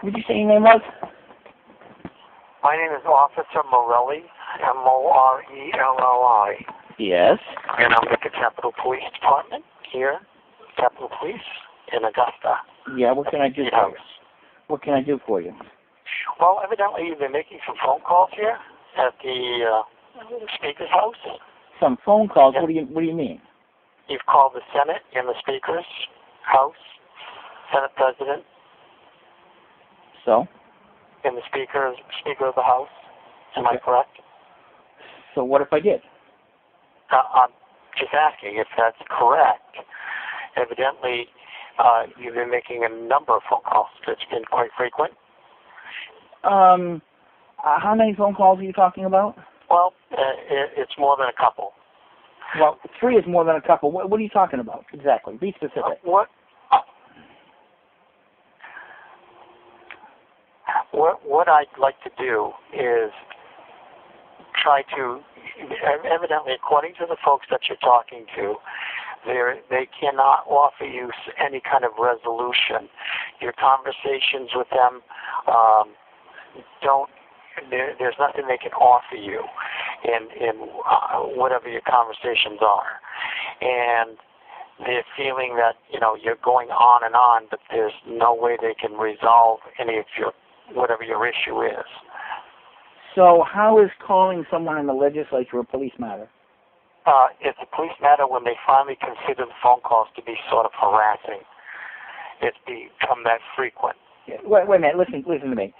What did you say your name was? My name is Officer Morelli, Morelli. Yes. And I'm with the Capitol Police Department here, Capitol Police in Augusta. Yeah, what can I do for you? What can I do for you? Well, evidently you've been making some phone calls here at the Speaker's house. Some phone calls? Yeah. What do you mean? You've called the Senate and the Speaker's house, Senate President. So? And the Speaker of the House. Am I correct? So what if I did? I'm just asking if that's correct. Evidently, you've been making a number of phone calls. It's been quite frequent. How many phone calls are you talking about? Well, it's more than a couple. Well, 3 is more than a couple. What are you talking about exactly? Be specific. What I'd like to do is try to, evidently, according to the folks that you're talking to, they cannot offer you any kind of resolution. Your conversations with them there's nothing they can offer you in whatever your conversations are. And they're feeling that, you're going on, but there's no way they can resolve any of whatever your issue is. So how is calling someone in the legislature a police matter? It's a police matter when they finally consider the phone calls to be sort of harassing. It's become that frequent. Wait a minute. Listen to me.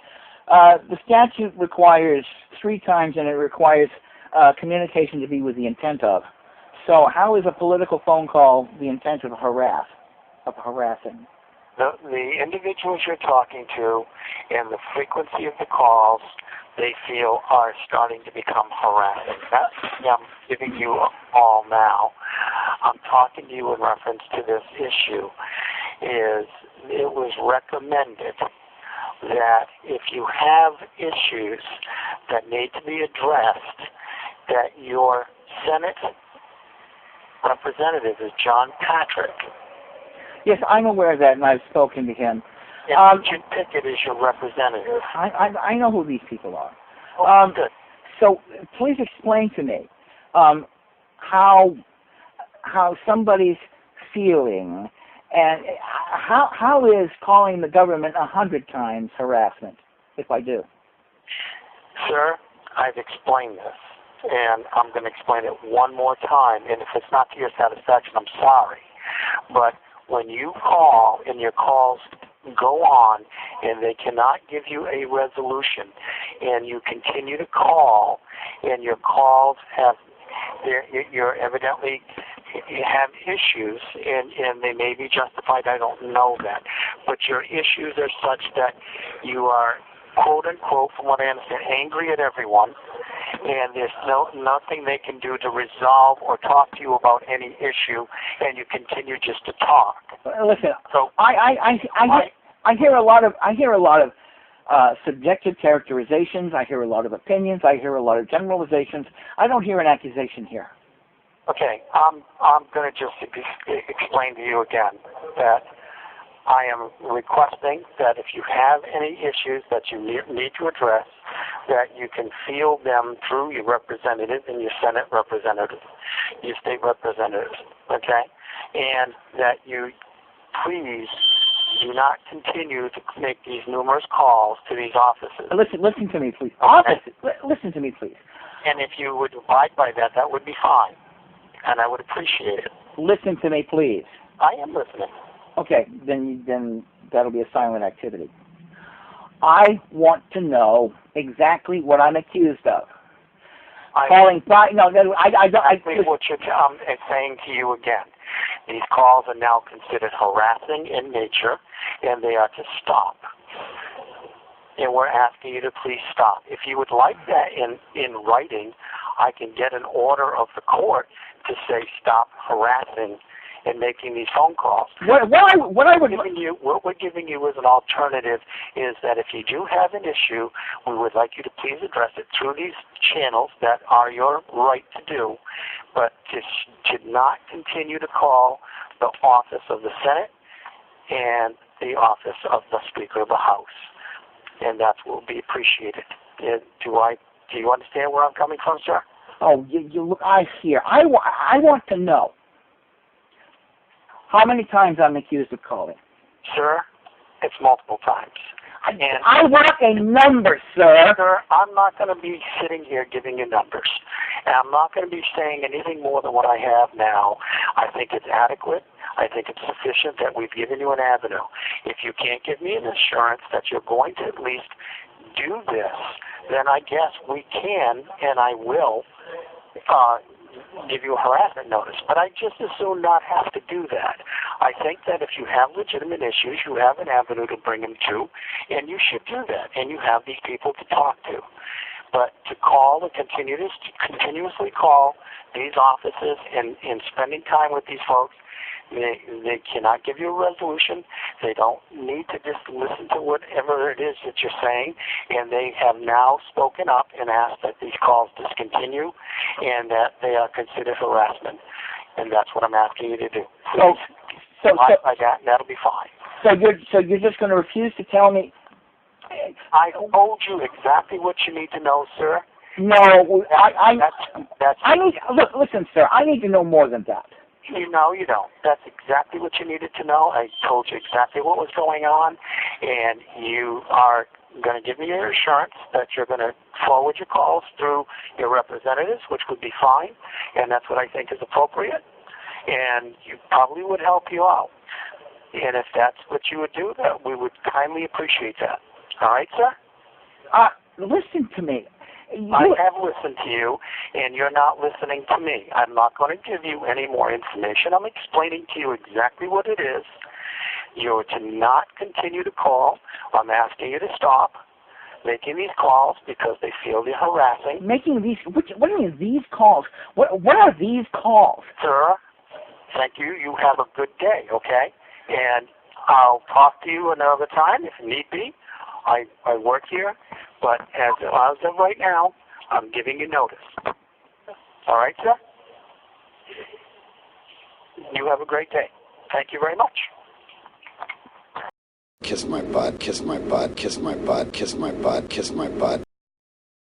The statute requires 3 times, and it requires communication to be with the intent of. So how is a political phone call the intent of harassing? The individuals you're talking to and the frequency of the calls they feel are starting to become harassing. That's I'm giving you all now. I'm talking to you in reference to this issue. It was recommended that if you have issues that need to be addressed, that your Senate representative is John Patrick. Yes, I'm aware of that, and I've spoken to him. And Richard Pickett is your representative. I know who these people are. Good. So please explain to me how somebody's feeling, and how is calling the government 100 times harassment, if I do? Sir, I've explained this, and I'm going to explain it one more time, and if it's not to your satisfaction, I'm sorry. But when you call and your calls go on and they cannot give you a resolution, and you continue to call and your calls you're evidently have issues, and they may be justified, I don't know that, but your issues are such that you are, quote unquote, from what I understand, angry at everyone, and there's nothing they can do to resolve or talk to you about any issue, and you continue just to talk. Listen, so I hear a lot of subjective characterizations. I hear a lot of opinions. I hear a lot of generalizations. I don't hear an accusation here. Okay, I'm going to just explain to you again that I am requesting that if you have any issues that you need to address, that you can field them through your representative and your Senate representative, your state representatives, okay? And that you please do not continue to make these numerous calls to these offices. Listen to me, please. Okay. Listen to me, please. And if you would abide by that, that would be fine, and I would appreciate it. Listen to me, please. I am listening. Okay, then that'll be a silent activity. I want to know exactly what I'm accused of. I'm saying to you again, these calls are now considered harassing in nature, and they are to stop. And we're asking you to please stop. If you would like that in writing, I can get an order of the court to say stop harassing and making these phone calls. What we're giving you as an alternative is that if you do have an issue, we would like you to please address it through these channels that are your right to do, but to not continue to call the office of the Senate and the office of the Speaker of the House. and that will be appreciated. Do you understand where I'm coming from, sir? Oh, you look, I hear. I want to know how many times I'm accused of calling. Sir, it's multiple times. I want a number, sir. Sir, I'm not going to be sitting here giving you numbers. And I'm not going to be saying anything more than what I have now. I think it's adequate. I think it's sufficient that we've given you an avenue. If you can't give me an assurance that you're going to at least do this, then I guess we can, and I will, give you a harassment notice. But I just as soon not have to do that. I think that if you have legitimate issues, you have an avenue to bring them to, and you should do that, and you have these people to talk to. But to call and continuously call these offices and spending time with these folks, they cannot give you a resolution. They don't need to just listen to whatever it is that you're saying, and they have now spoken up and asked that these calls discontinue and that they are considered harassment. And that's what I'm asking you to do. Please, that'll be fine. So you're just going to refuse to tell me? I told you exactly what you need to know, sir. No, I need. Look, listen, sir. I need to know more than that. No, you don't. That's exactly what you needed to know. I told you exactly what was going on, and you are going to give me your assurance that you're going to forward your calls through your representatives, which would be fine, and that's what I think is appropriate, and you probably would help you out. And if that's what you would do, that we would kindly appreciate that. All right, sir? Listen to me. I have listened to you, and you're not listening to me. I'm not going to give you any more information. I'm explaining to you exactly what it is. You're to not continue to call. I'm asking you to stop making these calls because they feel you're harassing. Making these? What do you mean these calls? What are these calls? Sir, thank you. You have a good day, okay? And I'll talk to you another time if need be. I work here, but as of right now, I'm giving you notice. All right, sir? You have a great day. Thank you very much. Kiss my butt, kiss my butt, kiss my butt, kiss my butt, kiss my butt.